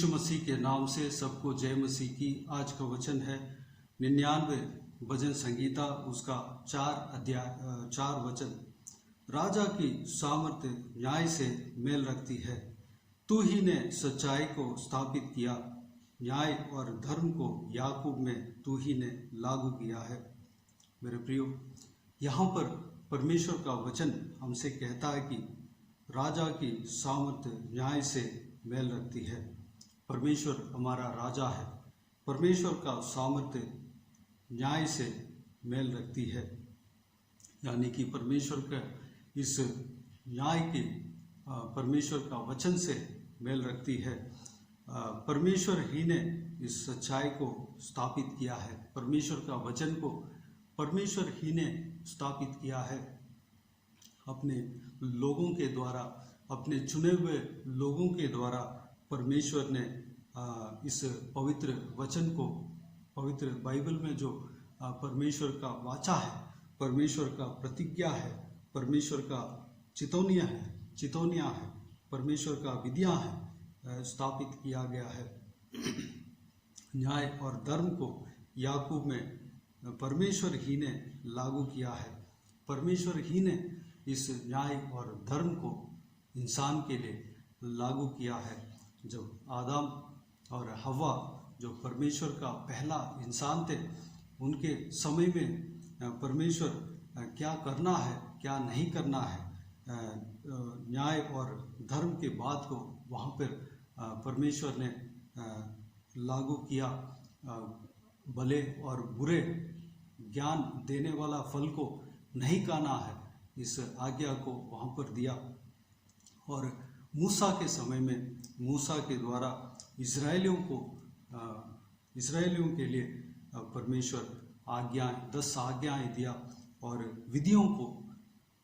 यीशु मसीह के नाम से सबको जय मसीह की। आज का वचन है 99 भजन संगीता, उसका 4 वचन। राजा की सामर्थ्य न्याय से मेल रखती है, तू ही ने सच्चाई को स्थापित किया, न्याय और धर्म को याकूब में तू ही ने लागू किया है। मेरे प्रियो, यहाँ पर परमेश्वर का वचन हमसे कहता है कि राजा की सामर्थ्य न्याय से मेल रखती है। परमेश्वर हमारा राजा है, परमेश्वर का सामर्थ्य न्याय से मेल रखती है, यानी कि परमेश्वर का इस न्याय के परमेश्वर का वचन से मेल रखती है। परमेश्वर ही ने इस सच्चाई को स्थापित किया है, परमेश्वर का वचन को परमेश्वर ही ने स्थापित किया है। अपने लोगों के द्वारा, अपने चुने हुए लोगों के द्वारा परमेश्वर ने इस पवित्र वचन को, पवित्र बाइबल में जो परमेश्वर का वाचा है, परमेश्वर का प्रतिज्ञा है, परमेश्वर का चितौनिया है, परमेश्वर का विधियाँ है, स्थापित किया गया है। न्याय और धर्म को याकूब में परमेश्वर ही ने लागू किया है। परमेश्वर ही ने इस न्याय और धर्म को इंसान के लिए लागू किया है। जब आदम और हव्वा जो परमेश्वर का पहला इंसान थे, उनके समय में परमेश्वर क्या करना है, क्या नहीं करना है, न्याय और धर्म के बात को वहाँ पर परमेश्वर ने लागू किया। भले और बुरे ज्ञान देने वाला फल को नहीं खाना है, इस आज्ञा को वहाँ पर दिया। और मूसा के समय में मूसा के द्वारा इस्राएलियों के लिए परमेश्वर 10 आज्ञाएं दिया और विधियों को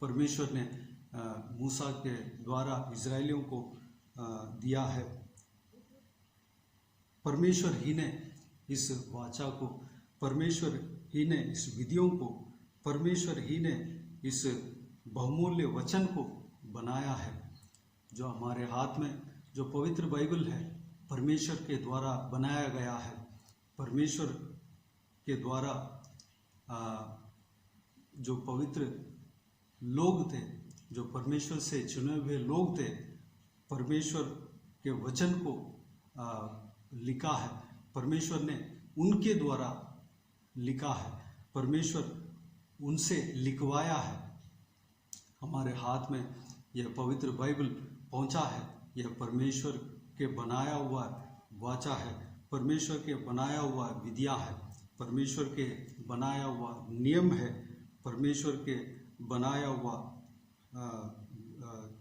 परमेश्वर ने मूसा के द्वारा इस्राएलियों को दिया है। परमेश्वर ही ने इस वाचा को, परमेश्वर ही ने इस विधियों को, परमेश्वर ही ने इस बहुमूल्य वचन को बनाया है। जो हमारे हाथ में जो पवित्र बाइबल है, परमेश्वर के द्वारा बनाया गया है। परमेश्वर के द्वारा जो पवित्र लोग थे, जो परमेश्वर से चुने हुए लोग थे, परमेश्वर के वचन को लिखा है, परमेश्वर ने उनके द्वारा लिखा है, परमेश्वर उनसे लिखवाया है। हमारे हाथ में यह पवित्र बाइबल पहुंचा है, यह परमेश्वर के बनाया हुआ वाचा है, परमेश्वर के बनाया हुआ विधियाँ है, परमेश्वर के बनाया हुआ नियम है, परमेश्वर के बनाया हुआ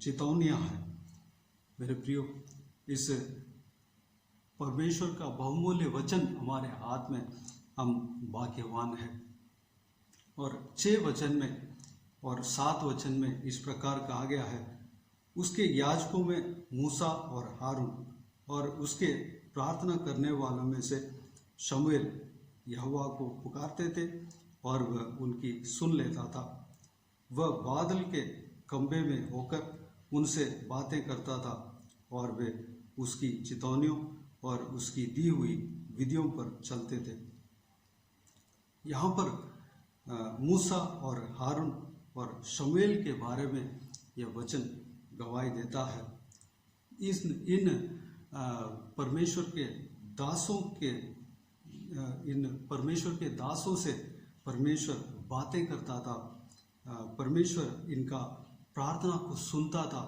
चेतावनियाँ हैं। मेरे प्रियो, इस परमेश्वर का बहुमूल्य वचन हमारे हाथ में, हम भाग्यवान हैं। और 6 वचन में और 7 वचन में इस प्रकार कहा गया है, उसके याजकों में मूसा और हारून, और उसके प्रार्थना करने वालों में से शमूएल यहोवा को पुकारते थे और वह उनकी सुन लेता था। वह बादल के खंभे में होकर उनसे बातें करता था और वे उसकी चितौनियों और उसकी दी हुई विधियों पर चलते थे। यहाँ पर मूसा और हारून और शमूएल के बारे में यह वचन गवाही देता है। इन परमेश्वर के दासों से परमेश्वर बातें करता था, परमेश्वर इनका प्रार्थना को सुनता था।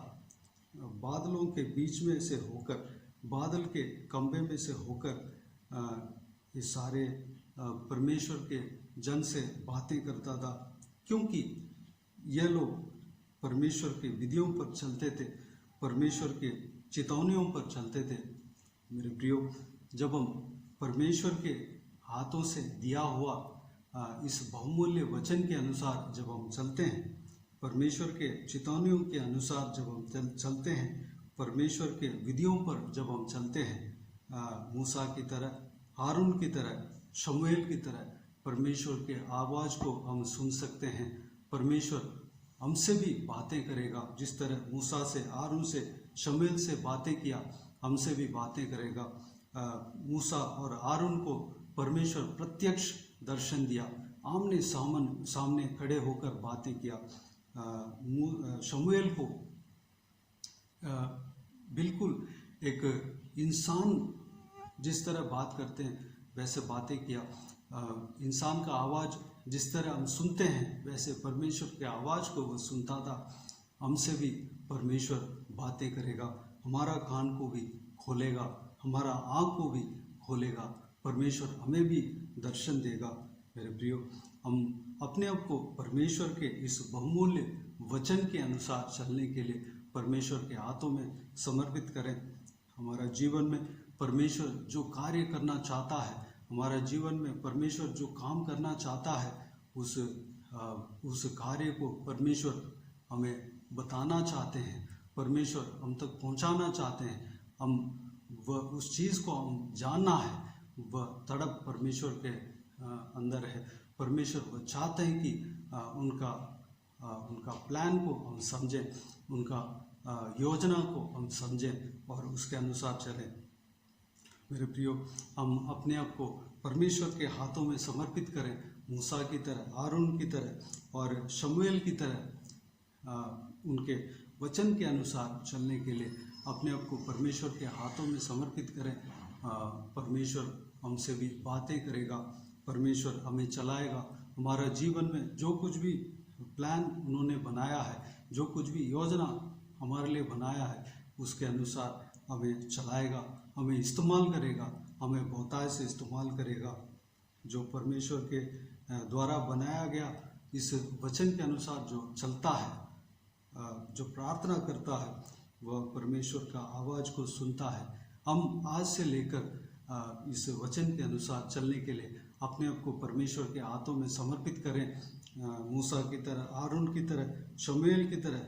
बादलों के बीच में से होकर, बादल के खंभे में से होकर ये सारे परमेश्वर के जन से बातें करता था, क्योंकि ये लोग परमेश्वर के विधियों पर चलते थे, परमेश्वर के चेतावनियों पर चलते थे। मेरे प्रियो, जब हम परमेश्वर के हाथों से दिया हुआ इस बहुमूल्य वचन के अनुसार जब हम चलते हैं, परमेश्वर के चेतावनियों के अनुसार जब हम चलते हैं, परमेश्वर के विधियों पर जब हम चलते हैं, मूसा की तरह, हारून की तरह, शमूएल की तरह परमेश्वर के आवाज़ को हम सुन सकते हैं। परमेश्वर हमसे भी बातें करेगा, जिस तरह मूसा से, हारून से, शमूएल से बातें किया, हमसे भी बातें करेगा। मूसा और आरोन को परमेश्वर प्रत्यक्ष दर्शन दिया, आमने सामने खड़े होकर बातें किया। शमूएल को बिल्कुल एक इंसान जिस तरह बात करते हैं वैसे बातें किया। इंसान का आवाज़ जिस तरह हम सुनते हैं वैसे परमेश्वर के आवाज़ को वो सुनता था। हमसे भी परमेश्वर बातें करेगा, हमारा कान को भी खोलेगा, हमारा आँख को भी खोलेगा। परमेश्वर हमें भी दर्शन देगा। मेरे प्रियो, हम अपने आप को परमेश्वर के इस बहुमूल्य वचन के अनुसार चलने के लिए परमेश्वर के हाथों में समर्पित करें। हमारा जीवन में परमेश्वर जो कार्य करना चाहता है, हमारा जीवन में परमेश्वर जो काम करना चाहता है, उस कार्य को परमेश्वर हमें बताना चाहते हैं, परमेश्वर हम तक पहुंचाना चाहते हैं। हम वह उस चीज़ को हम जानना है, वह तड़प परमेश्वर के अंदर है। परमेश्वर वो चाहते हैं कि उनका प्लान को हम समझें, उनका योजना को हम समझें और उसके अनुसार चलें। मेरे प्रियो, हम अपने आप को परमेश्वर के हाथों में समर्पित करें, मूसा की तरह, आरोन की तरह और शमूएल की तरह उनके वचन के अनुसार चलने के लिए अपने आप को परमेश्वर के हाथों में समर्पित करें। परमेश्वर हमसे भी बातें करेगा, परमेश्वर हमें चलाएगा। हमारा जीवन में जो कुछ भी प्लान उन्होंने बनाया है, जो कुछ भी योजना हमारे लिए बनाया है, उसके अनुसार हमें चलाएगा, हमें इस्तेमाल करेगा, हमें बहुतायत से इस्तेमाल करेगा। जो परमेश्वर के द्वारा बनाया गया इस वचन के अनुसार जो चलता है, जो प्रार्थना करता है, वह परमेश्वर का आवाज़ को सुनता है। हम आज से लेकर इस वचन के अनुसार चलने के लिए अपने आप को परमेश्वर के हाथों में समर्पित करें। मूसा की तरह, आरोन की तरह, शमूएल की तरह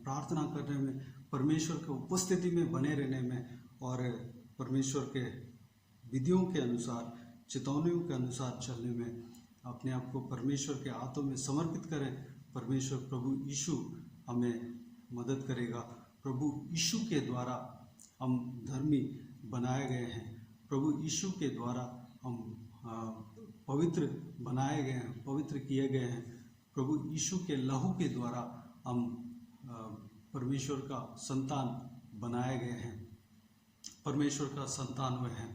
प्रार्थना करने में, परमेश्वर की उपस्थिति में बने रहने में और परमेश्वर के विधियों के अनुसार, चेतावनियों के अनुसार चलने में अपने आप को परमेश्वर के हाथों में समर्पित करें। परमेश्वर प्रभु यीशु हमें मदद करेगा। प्रभु यीशु के द्वारा हम धर्मी बनाए गए हैं, प्रभु यीशु के द्वारा हम पवित्र बनाए गए हैं, पवित्र किए गए हैं। प्रभु यीशु के लहू के द्वारा हम परमेश्वर का संतान बनाए गए हैं, परमेश्वर का संतान हुए हैं।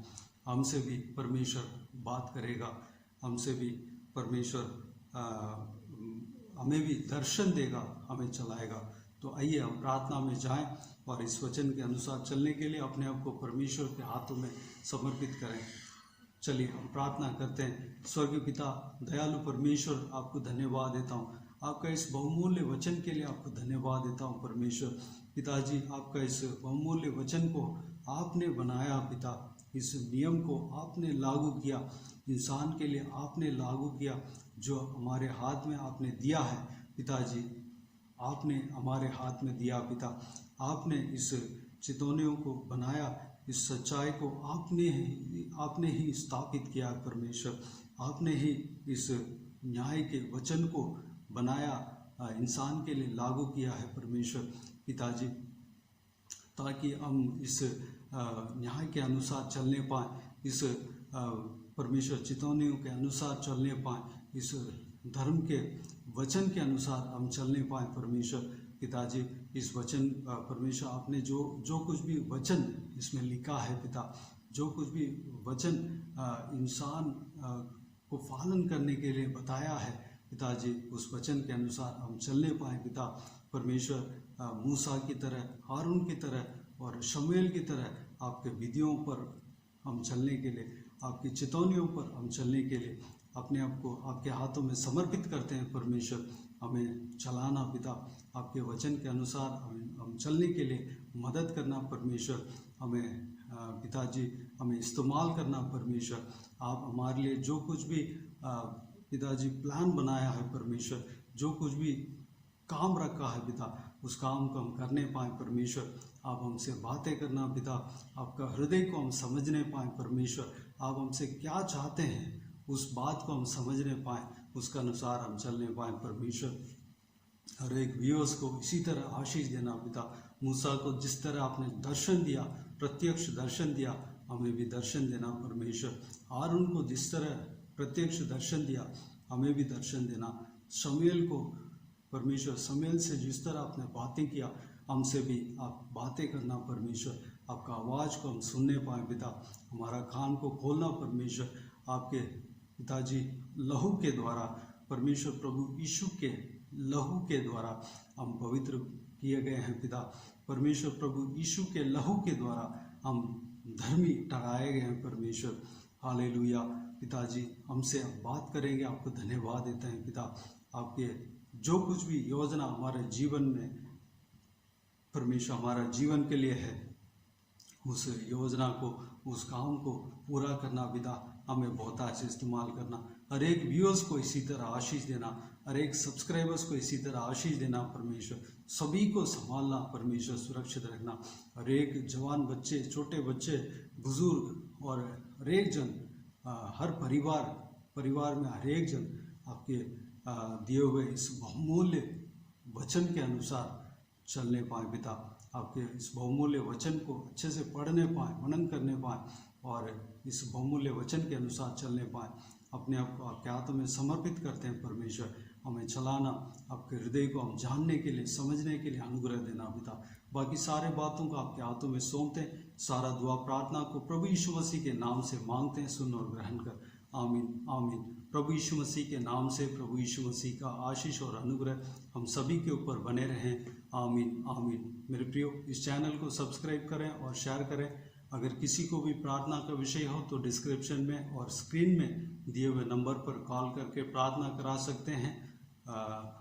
हमसे भी परमेश्वर बात करेगा, हमसे भी परमेश्वर हमें भी दर्शन देगा, हमें चलाएगा। तो आइए हम प्रार्थना में जाएं और इस वचन के अनुसार चलने के लिए अपने आप को परमेश्वर के हाथों में समर्पित करें। चलिए हम प्रार्थना करते हैं। स्वर्गीय पिता, दयालु परमेश्वर, आपको धन्यवाद देता हूँ, आपका इस बहुमूल्य वचन के लिए आपको धन्यवाद देता हूँ। परमेश्वर पिताजी, आपका इस बहुमूल्य वचन को आपने बनाया पिता, इस नियम को आपने लागू किया, इंसान के लिए आपने लागू किया, जो हमारे हाथ में आपने दिया है पिताजी, आपने हमारे हाथ में दिया पिता। आपने इस चेतावनियों को बनाया, इस सच्चाई को आपने ही स्थापित किया परमेश्वर। आपने ही इस न्याय के वचन को बनाया, इंसान के लिए लागू किया है परमेश्वर पिताजी, ताकि हम इस न्याय के अनुसार चलने पाएँ, इस परमेश्वर चेतावनियों के अनुसार चलने पाएँ, इस धर्म के वचन के अनुसार हम चलने पाएँ परमेश्वर पिताजी। इस वचन परमेश्वर आपने जो कुछ भी वचन इसमें लिखा है पिता, जो कुछ भी वचन इंसान को पालन करने के लिए बताया है पिताजी, उस वचन के अनुसार हम चलने पाएँ पिता। परमेश्वर मूसा की तरह, हारून की तरह और शमूएल की तरह आपके विधियों पर हम चलने के लिए, आपकी चेतावनियों पर हम चलने के लिए अपने आप को आपके हाथों में समर्पित करते हैं परमेश्वर। हमें चलाना पिता, आपके वचन के अनुसार हम चलने के लिए मदद करना परमेश्वर। हमें पिताजी, हमें इस्तेमाल करना परमेश्वर। आप हमारे लिए जो कुछ भी पिताजी प्लान बनाया है परमेश्वर, जो कुछ भी काम रखा है पिता, उस काम को हम करने पाएँ परमेश्वर। आप हमसे बातें करना पिता, आपका हृदय को हम समझने पाएँ परमेश्वर। आप हमसे क्या चाहते हैं उस बात को हम समझने पाएँ, उसका अनुसार हम चलने पाएँ परमेश्वर। हर एक व्यूअर्स को इसी तरह आशीष देना पिता। मूसा को जिस तरह आपने दर्शन दिया, प्रत्यक्ष दर्शन दिया, हमें भी दर्शन देना परमेश्वर। हारून को जिस तरह प्रत्यक्ष दर्शन दिया, हमें भी दर्शन देना। शमूएल को परमेश्वर, शमूएल से जिस तरह आपने बातें किया, हमसे भी आप बातें करना परमेश्वर। आपका आवाज़ को हम सुनने पाएँ पिता, हमारा कान को खोलना परमेश्वर। आपके पिताजी लहू के द्वारा परमेश्वर, प्रभु यीशु के लहू के द्वारा हम पवित्र किए गए हैं पिता परमेश्वर। प्रभु यीशु के लहू के द्वारा हम धर्मी ठहराए गए हैं परमेश्वर। हालेलुया पिताजी, हमसे आप बात करेंगे, आपको धन्यवाद देते हैं पिता। आपके जो कुछ भी योजना हमारे जीवन में परमेश्वर हमारा जीवन के लिए है, उस योजना को, उस काम को पूरा करना पिता, हमें बहुत अच्छे इस्तेमाल करना। हर एक व्यूअर्स को इसी तरह आशीष देना, हर एक सब्सक्राइबर्स को इसी तरह आशीष देना परमेश्वर। सभी को संभालना परमेश्वर, सुरक्षित रखना। हर एक जवान बच्चे, छोटे बच्चे, बुजुर्ग और हर एक जन, हर परिवार में हर एक जन आपके दिए हुए इस बहुमूल्य वचन के अनुसार चलने पाए पिता। आपके इस बहुमूल्य वचन को अच्छे से पढ़ने पाएँ, मनन करने पाएँ और इस बहुमूल्य वचन के अनुसार चलने पाएँ। अपने आप को आपके हाथों में समर्पित करते हैं परमेश्वर। हमें चलाना, आपके हृदय को हम जानने के लिए, समझने के लिए अनुग्रह देना पिता। बाकी सारे बातों को आपके हाथों में सौंपते हैं। सारा दुआ प्रार्थना को प्रभु यीशु मसीह के नाम से मांगते हैं, सुन और ग्रहण कर। आमीन आमीन। प्रभु यीशु मसीह के नाम से प्रभु यीशु मसीह का आशीष और अनुग्रह हम सभी के ऊपर बने रहें। आमीन आमीन। मेरे प्रियो, इस चैनल को सब्सक्राइब करें और शेयर करें। अगर किसी को भी प्रार्थना का विषय हो तो डिस्क्रिप्शन में और स्क्रीन में दिए हुए नंबर पर कॉल करके प्रार्थना करा सकते हैं।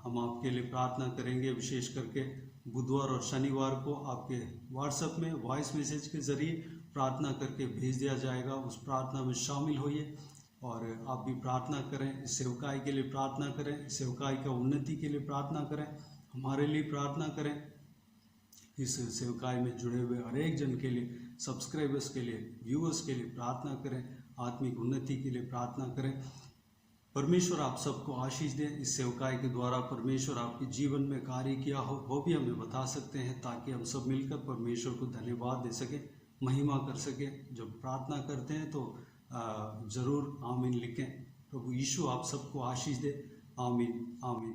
हम आपके लिए प्रार्थना करेंगे। विशेष करके बुधवार और शनिवार को आपके व्हाट्सएप में वॉइस मैसेज के ज़रिए प्रार्थना करके भेज दिया जाएगा। उस प्रार्थना में शामिल होइए और आप भी प्रार्थना करें। इस सेवकाई के लिए प्रार्थना करें, इस सेवकाई का उन्नति के लिए प्रार्थना करें, हमारे लिए प्रार्थना करें। इस सेवकाई में जुड़े हुए हर एक जन के लिए, सब्सक्राइबर्स के लिए, व्यूअर्स के लिए प्रार्थना करें, आत्मिक उन्नति के लिए प्रार्थना करें। परमेश्वर आप सबको आशीष दें। इस सेवकाई के द्वारा परमेश्वर आपके जीवन में कार्य किया हो वो भी हमें बता सकते हैं, ताकि हम सब मिलकर परमेश्वर को धन्यवाद दे सकें, महिमा कर सकें। जब प्रार्थना करते हैं तो ज़रूर आमीन लिखें। प्रभु यीशु आप सबको आशीष दे। आमीन आमीन।